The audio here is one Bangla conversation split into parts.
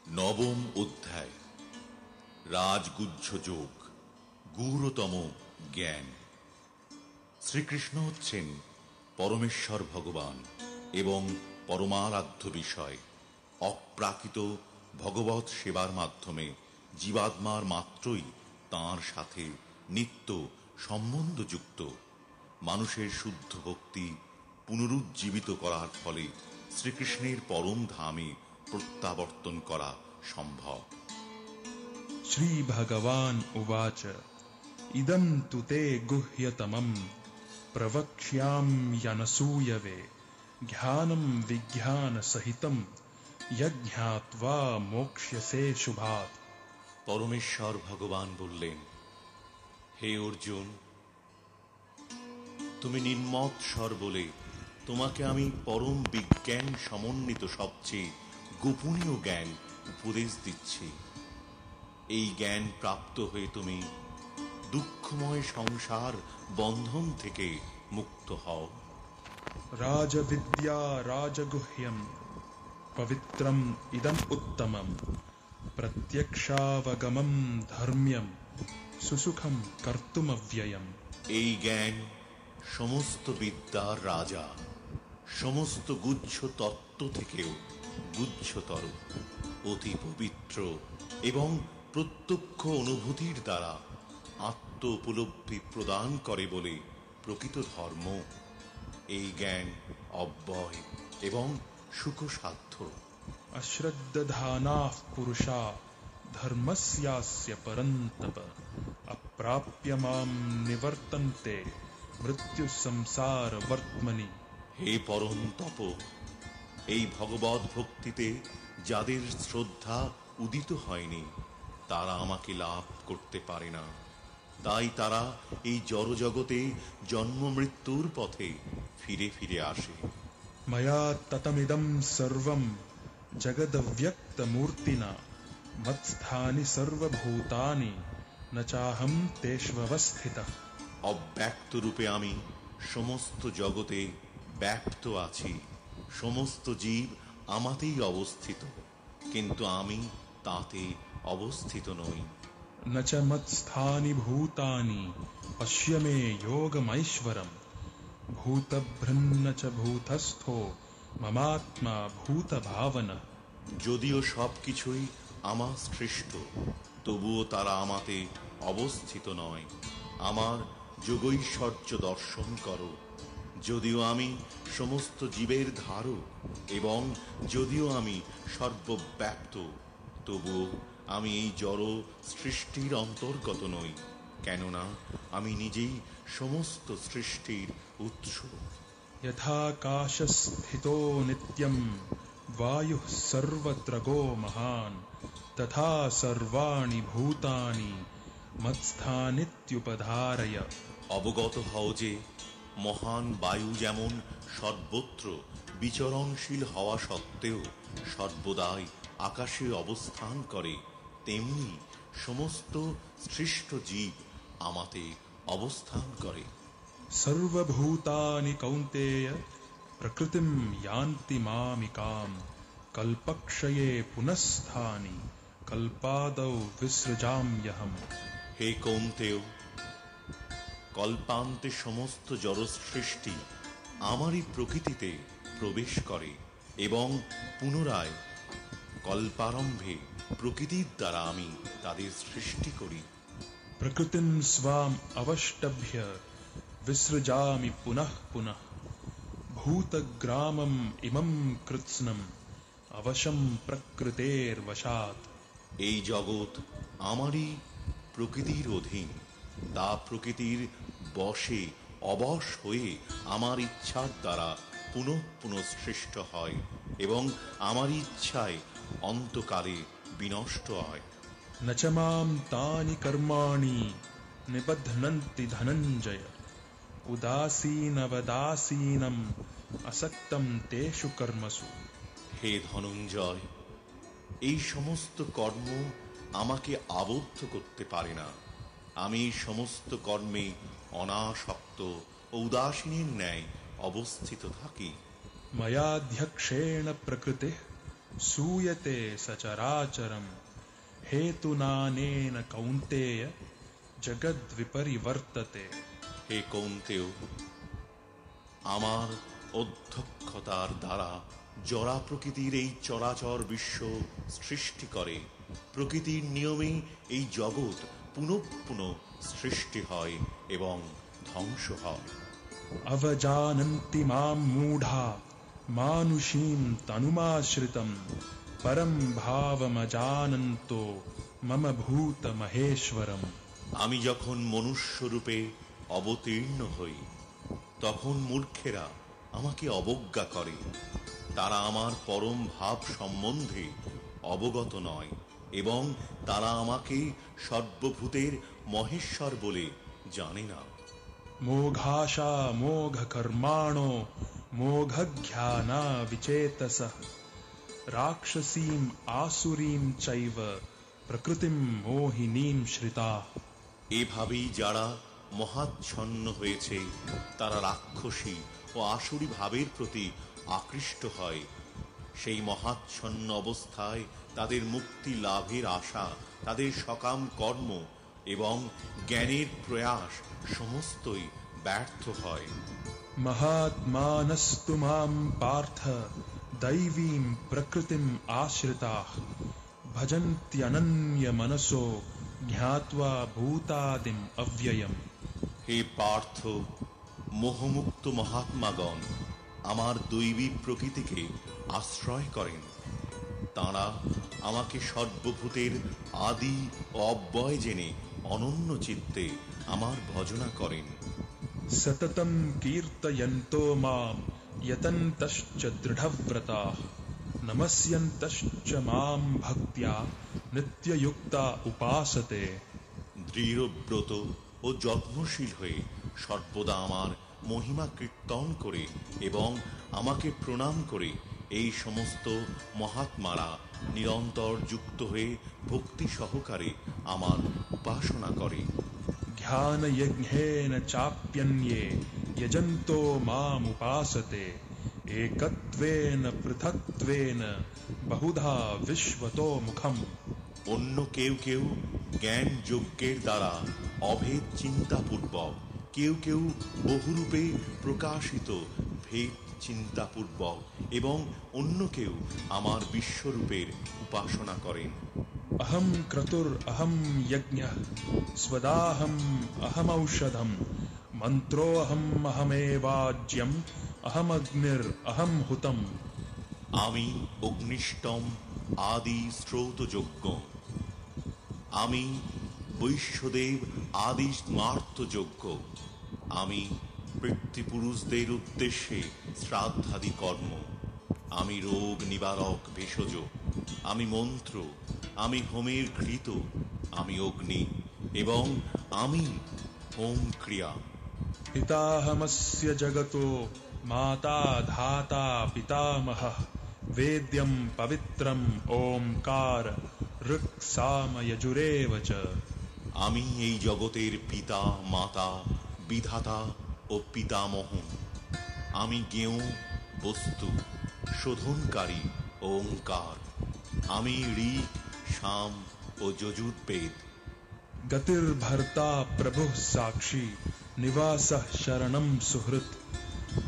নবম অধ্যায়। রাজগুহ্য যোগ, গূঢ়তম জ্ঞান। শ্রীকৃষ্ণ হচ্ছেন পরমেশ্বর ভগবান এবং পরমারাধ্য বিষয়। অপ্রাকৃত ভগবৎ সেবার মাধ্যমে জীবাত্মার মাত্রই তাঁর সাথে নিত্য সম্বন্ধযুক্ত। মানুষের শুদ্ধ ভক্তি পুনরুজ্জীবিত করার ফলে শ্রীকৃষ্ণের পরম ধামে প্রত্যাবর্তন করা সম্ভব। শ্রী ভগবান উবাচ ইদম তু তে গুহ্যতমম প্রবক্ষ্যাম্যনসূয়বে জ্ঞানম বিজ্ঞান সহিতম যজ্ঞাত্বা মোক্ষ্যসে শুভাৎ। পরমেশ্বর ভগবান বললেন, হে অর্জুন, তুমি নির্মত স্বর বলে তোমাকে আমি পরম বিজ্ঞান সমন্বিত সবচেয়ে গোপনীয় জ্ঞান উপদেশ দিচ্ছি। এই জ্ঞান প্রাপ্ত হয়ে তুমি দুঃখময় সংসার বন্ধন থেকে মুক্ত হও। রাজবিদ্যা রাজগুহ্যম পবিত্রম ইদম উত্তমম প্রত্যক্ষাবগমম ধর্ম্যম সুসুখম কর্তুমব্যয়ম। এই জ্ঞান সমস্ত বিদ্যার রাজা, সমস্ত গুহ্য তত্ত্ব থেকেও গুহ্যতর, অতি পবিত্র এবং প্রত্যক্ষ অনুভূতির দ্বারা আত্ম উপলব্ধি প্রদান করে বলে প্রকৃত ধর্ম। এই জ্ঞান অব্যয় এবং সুখসাধ্য। অশ্রদ্ধানাঃ পুরুষা ধর্মস্যাস্য পরন্তপ অপ্রাপ্য মাম নিবর্তন্তে মৃত্যু সংসার বর্ত্মনি। হে পরন্তপ, এই ভগবৎ ভক্তিতে যাদের শ্রদ্ধা উদিত হয়নি তারা আমাকে লাভ করতে পারে না। তাই তারা এই জড়জগতে জন্ম মৃত্যুর পথে ফিরে ফিরে আসে। ময়া ততমিদম সর্বম জগদব্যক্তমূর্তিনা মত্স্থানি সর্বভূতানি ন চাহম তেষ্বস্থিতঃ। অব্যক্ত রূপে আমি সমস্ত জগতে ব্যাপ্ত আছি, সমস্ত জীব আমাতেই অবস্থিত, কিন্তু আমি তাতে অবস্থিত নই। ন চ মত্স্থানি ভূতানি পশ্য মে যোগমৈশ্বরম ভূতভৃন্ন চ ভূতস্থো মমাত্মা ভূতভাবনঃ। যদিও সব কিছুই আমার সৃষ্ট, তবুও তারা আমাতে অবস্থিত নয়। আমার যোগৈশ্বর্য দর্শন করো। যদিও আমি সমস্ত জীবের ধারক এবং যদিও আমি সর্বব্যাপ্ত, তবুও আমি এই জড় সৃষ্টির অন্তর্গত নই, কেননা আমি নিজেই সমস্ত সৃষ্টির উৎস। যথাকাশস্থিতো নিত্যম বায়ুঃ সর্বত্র মহান তথা সর্বাণি ভূতানি মত্স্থানিত্যুপধারয়। অবগত হও যে মহান বায়ু যেমন সর্বত্র বিচরণশীল হওয়া সত্ত্বেও সর্বদাই আকাশে অবস্থান করে, তেমনি সমস্ত সৃষ্ট জীব আমাতে অবস্থান করে। সর্বভূতানি কৌন্তেয় প্রকৃতিম ইয়ান্তি মামিকাম কল্পক্ষয়ে পুনঃস্থানি কল্পাদৌ বিসৃজাম্যহম। হে কৌন্তেয়, কল্পান্তে সমস্ত জড়সৃষ্টি আমারই প্রকৃতিতে প্রবেশ করে এবং পুনরায় কল্পারম্ভে প্রকৃতির দ্বারা আমি তাদের সৃষ্টি করি। প্রকৃতিম স্বাম অবষ্টভ্য বিসৃজামি পুনঃ পুনঃ ভূতগ্রামম ইমম কৃৎস্নম অবশম প্রকৃতের্বশাৎ। এই জগৎ আমারই প্রকৃতির অধীন, তা প্রকৃতির বশে অবশ হয়ে আমার ইচ্ছার দ্বারা পুনঃ পুনঃ সৃষ্ট হয় এবং আমার ইচ্ছায় অন্তকালে বিনষ্ট হয়। ন চ মাম তানি কর্মাণি নিবধ্নন্তি ধনঞ্জয় উদাসীনবদাসীনম আসক্তম তেষু কর্মসু। হে ধনঞ্জয়, এই সমস্ত কর্ম আমাকে আবদ্ধ করতে পারে না। আমি সমস্ত কর্মে অনাসক্ত ও উদাসীনের ন্যায় অবস্থিত থাকি। ময়াধ্যক্ষেণ প্রকৃতিঃ सूयते सचराचरम् हेतुनानेन कौन्तेय जगद्विपरिवर्तते। হে কৌন্তেয়, আমার অধ্যক্ষতার দ্বারা জড়া প্রকৃতির এই চরাচর বিশ্ব সৃষ্টি করে। প্রকৃতির নিয়মে এই জগৎ পুনঃ পুনঃ সৃষ্টি হয় এবং ধ্বংস হয়। अवजानन्ति मां मूढा मानुषीं तनुमाश्रितं परं भावमजानन्तो मम भूतमहेश्वरम्। আমি যখন মনুষ্য রূপে অবতীর্ণ হই, তখন মূর্খেরা আমাকে অবজ্ঞা করে। তারা আমার পরম ভাব সম্বন্ধে অবগত নয় এবং তারা আমাকে সর্বভূতের মহেশ্বর বলে জানে না। मोघाशा मोघकर्माणो मोघज्ञाना विचेतसः राक्षसीम् आसुरीं चैव प्रकृतिं मोहिनीं श्रिताः। এভাবেই যারা মহাচ্ছন্ন হয়েছে তারা রাক্ষসী ও আসুরী ভাবের প্রতি আকৃষ্ট হয়। সেই মহাচ্ছন্ন অবস্থায় তাদের মুক্তি লাভের আশা, তাদের সকাম কর্ম এবং জ্ঞানের প্রয়াস সমস্তই ব্যর্থ হয়। महात्मानस्तु मां पार्थ दैवीं प्रकृतिम् आश्रिताः भजन्त्यनन्यमनसो ज्ञात्वा भूतादिम् अव्ययम्। হে পার্থ, মোহমুক্ত মহাত্মাগণ আমার দৈবী প্রকৃতিকে আশ্রয় করেন। তাঁরা আমাকে সর্বভূতের আদি ও অব্যয় জেনে অনন্য চিত্তে আমার ভজনা করেন। सततं कीर्तयन्तो मां यतन्तश्च दृढव्रताः नमस्यन्तश्च मां भक्त्या नित्ययुक्ता उपासते। দৃঢ়ব্রত ও যত্নশীল হয়ে সর্বদা আমার মহিমা কীর্তন করে এবং আমাকে প্রণাম করে এই সমস্ত মহাত্মারা নিরন্তর যুক্ত হয়ে ভক্তি সহকারে আমার উপাসনা করে। ध्यानयज्ञेन चाप्यन्ये यजन्तो मामुपासते एकत्वेन पृथक्त्वेन बहुधा विश्वतो मुखम्। অন্য কেউ কেউ জ্ঞান যজ্ঞের দ্বারা অভেদ চিন্তাপূর্বক, কেউ কেউ বহুরূপে প্রকাশিত ভেদ চিন্তাপূর্বক এবং অন্য কেউ আমার বিশ্বরূপের উপাসনা করেন। अहं क्रतुर् अहं यज्ञः स्वदाहम् अहमौषधम् मन्त्रोऽहम् अहमेवाज्यम् अहमग्निर् अहं हुतम्। আমি অগ্নিষ্টম আদি শ্রৌতযজ্ঞ, আমি বৈশ্যদেব আদি স্মার্তযজ্ঞ, আমি পিতৃপুরুষদের উদ্দেশ্যে শ্রাদ্ধাদি কর্ম, আমি রোগ নিবারক ভেষজ, আমি মন্ত্র, আমি হোমের ঘৃত, আমি অগ্নি এবং আমি হোম ক্রিয়া। पिताहमस्य जगतो माता धाता पितामहः वेद्यं पवित्रम् ओंकार ऋक् साम यजुरेव च। আমি এই জগতের পিতা, মাতা, বিধাতা ও পিতামহ। আমি জ্ঞেয় বস্তু, শোধনকারী ও ওঙ্কার। আমি ঋক্, সাম ও যজুর্বেদ। गतिर्भर्ता प्रभुः साक्षी निवासः शरणं सुहृत्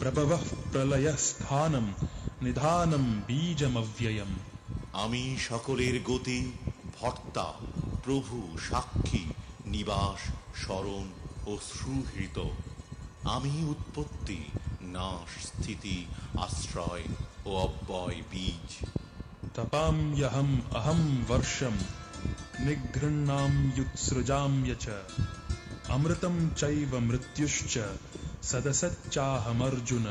प्रभवः प्रलयस्थानं निधानं बीजमव्ययम्। আমি সকলের গতি, ভর্তা, প্রভু, সাক্ষী, নিবাস, শরণ ও সুহৃত। আমি উৎপত্তি, নাশ, স্থিতি, আশ্রয় ও অব্যয় বীজ। तपाम्यहम् अहं वर्षं निगृह्णाम्युत्सृजाम्य च अमृतं चैव मृत्युश्च सदसच्चाहमर्जुन।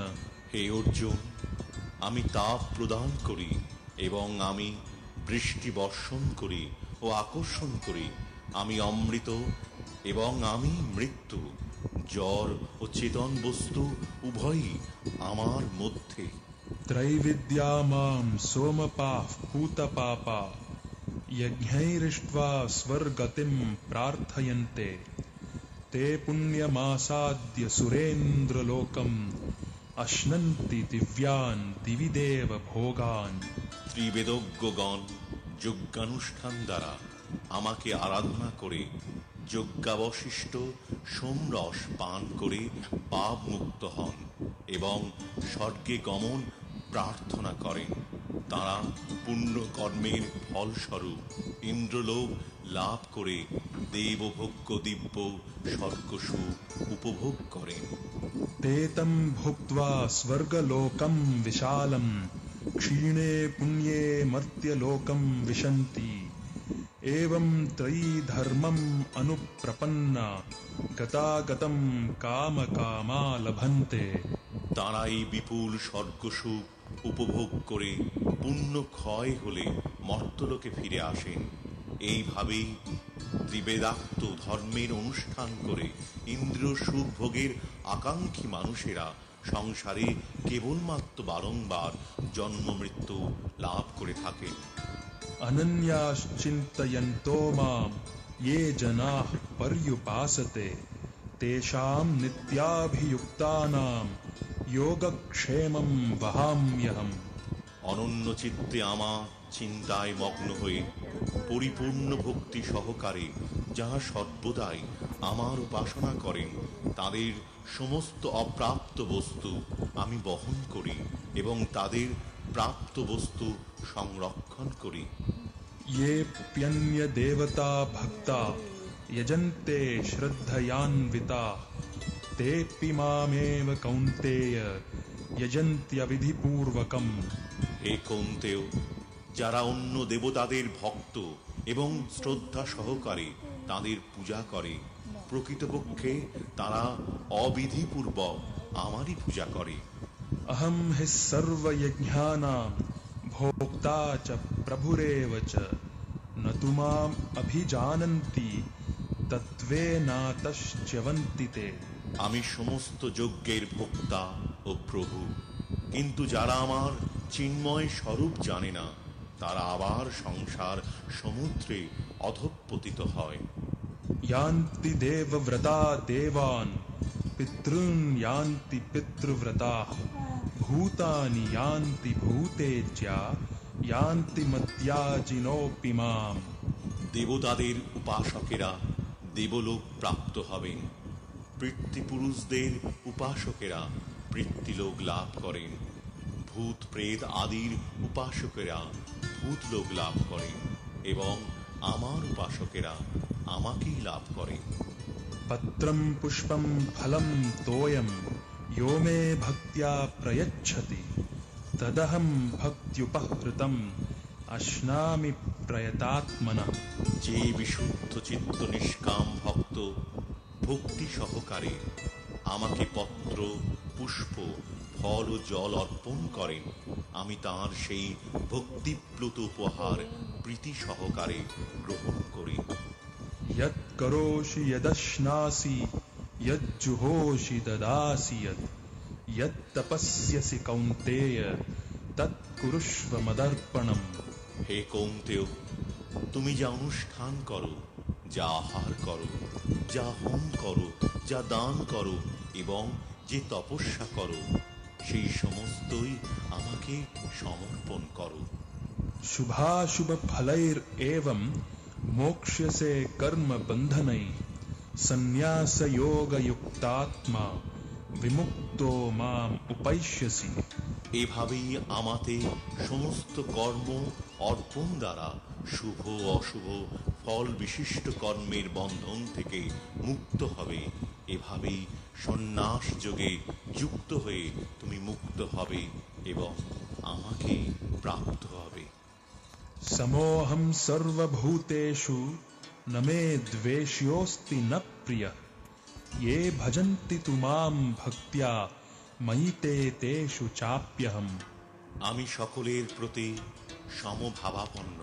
হে অর্জুন, আমি তাপ প্রদান করি এবং আমি বৃষ্টি বর্ষণ করি ও আকর্ষণ করি। আমি অমৃত এবং আমি মৃত্যু, জড় ও চেতন বস্তু উভয়ই আমার মধ্যে। त्रैविद्या मां सोमपाः पूतपापा यज्ञैरिष्ट्वा स्वर्गतिं प्रार्थयन्ते ते पुण्यमासाद्य सुरेन्द्रलोकम् अश्नन्ति दिव्यान् दिवि देव भोगान्। ত্রিবেদজ্ঞগণ যজ্ঞানুষ্ঠান দ্বারা আমাকে আরাধনা করে যজ্ঞাবশিষ্ট সোমরস পান করে পাপ মুক্ত হন এবং স্বর্গে গমন প্রার্থনা করেন। তারা পুণ্য কর্মের ফলস্বরূপ ইন্দ্রলোক লাভ করে দেবভোগ্য দিব্য স্বর্গসুখ উপভোগ করেন। ते तं भुक्त्वा स्वर्गलोकं विशालं क्षीणे पुण्ये मर्त्यलोकं विशन्ति एवं त्रयीधर्मम् अनुप्रपन्ना गतागतं कामकामा लभन्ते। তারা এই বিপুল স্বর্গসুখ উপভোগ করে পুণ্য ক্ষয় হলে মর্ত্যলোকে ফিরে আসেন। এইভাবেই ত্রিবেদাক্ত ধর্মের অনুষ্ঠান করে ইন্দ্রিয় সুখ ভোগের আকাঙ্ক্ষী মানুষেরা সংসারে কেবলমাত্র বারংবার জন্ম মৃত্যু লাভ করে থাকে। अनन्याश्चिन्तयन्तो मां ये जनाः पर्युपासते तेषां नित्याभियुक्तानां योगक्षेमं वहाम्यहम्। অনন্য চিত্তে আমার চিন্তায় মগ্ন হয়ে পরিপূর্ণ ভক্তি সহকারে যাহা সর্বদাই আমার উপাসনা করেন তাদের সমস্ত অপ্রাপ্ত বস্তু আমি বহন করি এবং তাদের প্রাপ্ত বস্তু সংরক্ষণ করি। येऽप्यन्यदेवता भक्ता यजन्ते श्रद्धयान्विताः तेऽपि मामेव कौन्तेय यजन्त्यविधिपूर्वकम्। হে কৌন্তেয়, যারা অন্য দেবতাদের ভক্ত এবং শ্রদ্ধা সহকারে তাদের পূজা করে প্রকৃতপক্ষে তারা অবিধিপূর্বক আমারই পূজা করে। अहं हि सर्वयज्ञानां भोक्ता च प्रभुरेव च न तु माम् अभिजानन्ति तत्त्वेनातश्च्यवन्ति ते। আমি সমস্ত যজ্ঞের ভোক্তা ও প্রভু, কিন্তু যারা আমার চিন্ময় স্বরূপ জানে না তারা আবার সংসার সমুদ্রে অধঃপতিত হয়। यान्ति देवव्रता देवान् पितॄन् यान्ति पितृव्रताः भूतानि यान्ति भूतेज्या यान्ति मद्याजिनोऽपि माम्। দেবতাদের উপাসকেরা দেবলোক প্রাপ্ত হবেন, পিতৃপুরুষদের উপাসকেরা পিতৃলোক লাভ করেন, ভূত প্রেত আদির উপাসকেরা ভূতলোক লাভ করেন এবং আমার উপাসকেরা আমাকেই লাভ করেন। पत्रं पुष्पं फलं तोयं यो मे भक्त्या प्रयच्छति तदहं भक्त्युपहृतम् अश्नामि प्रयतात्मनः। যে বিশুদ্ধ চিত্ত নিষ্কাম ভক্ত ভক্তি সহকারে আমাকে পত্র পুষ্প ফল ও জল অর্পণ করেন আমি তাঁর সেই ভক্তিপ্লুত উপহার প্রীতি সহকারে গ্রহণ করি। यत् करोषि यदश्नासि यज्जुहोषि ददासि यत् तपस्यसि कौन्तेय तत् कुरुष्व मदर्पणम्। হে কৌন্তেয়, তুমি যা অনুষ্ঠান করো, যা আহার করো, যা হোম করো, যা দান করো এবং যে তপস্যা করো সেই সমস্তই আমাকে সমর্পণ করো। शुभाशुभ फलैरेवं मोक्ष्यसे कर्म बन्धनैः संन्यास योग युक्तात्मा विमुक्तो माम् उपैष्यसि। এভাবেই আমাতে সমস্ত কর্ম অর্পণ দ্বারা শুভ অশুভ ফল বিশিষ্ট কর্মের বন্ধন থেকে মুক্ত হবে। এভাবেই সন্ন্যাস যোগে যুক্ত হয়ে তুমি মুক্ত হবে এবং আমাকে প্রাপ্ত হবে। समोऽहं सर्वभूतेषु न मे द्वेष्योऽस्ति न प्रियः ये भजन्ति तु मां भक्त्या मयि ते तेषु चाप्यहम्। আমি সকলের প্রতি সমভাবাপন্ন,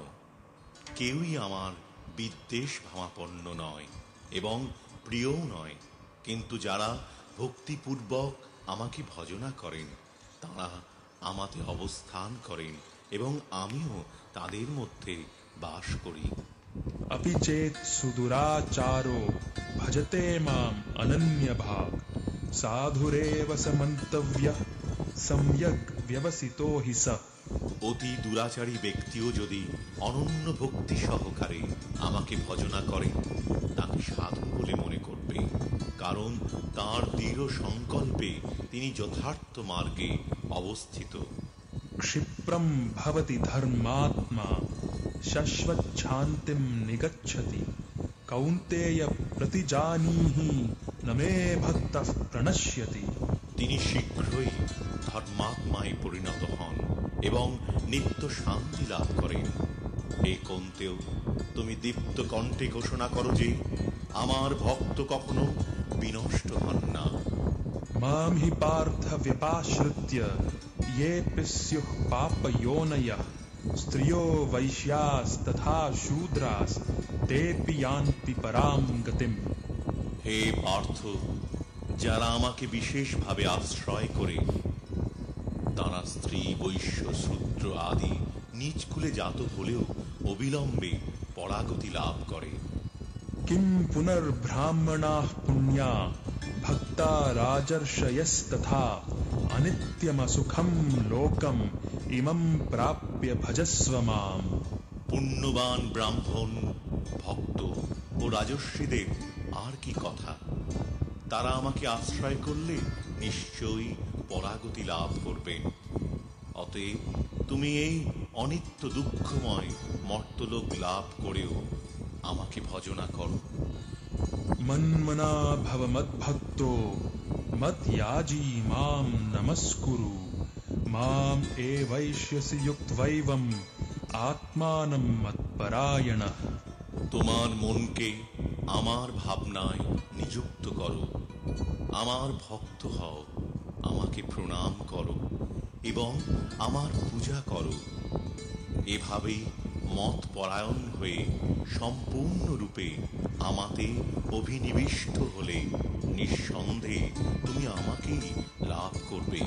কেউই আমার বিদ্বেষ ভাবাপন্ন নয় এবং প্রিয়ও নয়, কিন্তু যারা ভক্তিপূর্বক আমাকে ভজনা করেন তারা আমাতে অবস্থান করেন এবং আমিও তাদের মধ্যে বাস করি। अपि चेत् सुदुराचारो भजते माम् अनन्यभाक् साधुरेव स मन्तव्यः सम्यग् व्यवसितो हि सः। অতি দুরাচারী ব্যক্তিও যদি অনন্য ভক্তি সহকারে আমাকে ভজনা করে, তাকে সাধু বলে মনে করবে, কারণ তার দৃঢ় সংকল্পে তিনি যথার্থ মার্গে অবস্থিত। क्षिप्रं भवति धर्मात्मा शश्वच्छान्तिं निगच्छति कौन्तेय प्रतिजानीहि न मे भक्तः प्रणश्यति। তিনি শীঘ্রই ধর্মাত্মায় পরিণত হন এবং নিত্য শান্তি লাভ করেন। হে কন্তেও, তুমি দীপ্ত কণ্ঠে ঘোষণা করো যে আমার ভক্ত কখনো বিনষ্ট হন না। मां हि पार्थ व्यपाश्रित्य येऽपि स्युः पापयोनयः स्त्रियो वैश्यास्तथा शूद्रास्तेऽपि यान्ति परां गतिम्। হে পার্থ, যারা আমাকে বিশেষভাবে আশ্রয় করে, তারা স্ত্রী, বৈশ্য, শূদ্র আদি নিজ কুলে জাত হলেও অবিলম্বে পরাগতি লাভ করে। किं पुनर्ब्राह्मणाः पुण्या भक्ता राजर्षयस्तथा अनित्यमसुखं लोकम् इमं प्राप्य भजस्व माम्। পুণ্যবান ব্রাহ্মণ, ভক্ত ও রাজর্ষিদের আর কি কথা, তারা আমাকে আশ্রয় করলে নিশ্চয়ই পরাগতি লাভ করবেন। অতএব তুমি এই অনিত্য দুঃখময় মর্তলোক লাভ করেও আমাকে ভজনা করো। मन्मना भव मद्भक्तो मद्याजी मां नमस्कुरु माम् एवैष्यसि युक्त्वैवम् आत्मानं मत्परायणः। তোমার মনকে আমার ভাবনায় নিযুক্ত করো, আমার ভক্ত হও, আমাকে প্রণাম করো এবং আমার পূজা করো। এভাবেই মত পরায়ণ হয়ে সম্পূর্ণরূপে আমাতে অভিনিবিষ্ট হলে নিঃসন্দেহে তুমি আমাকেই লাভ করবে।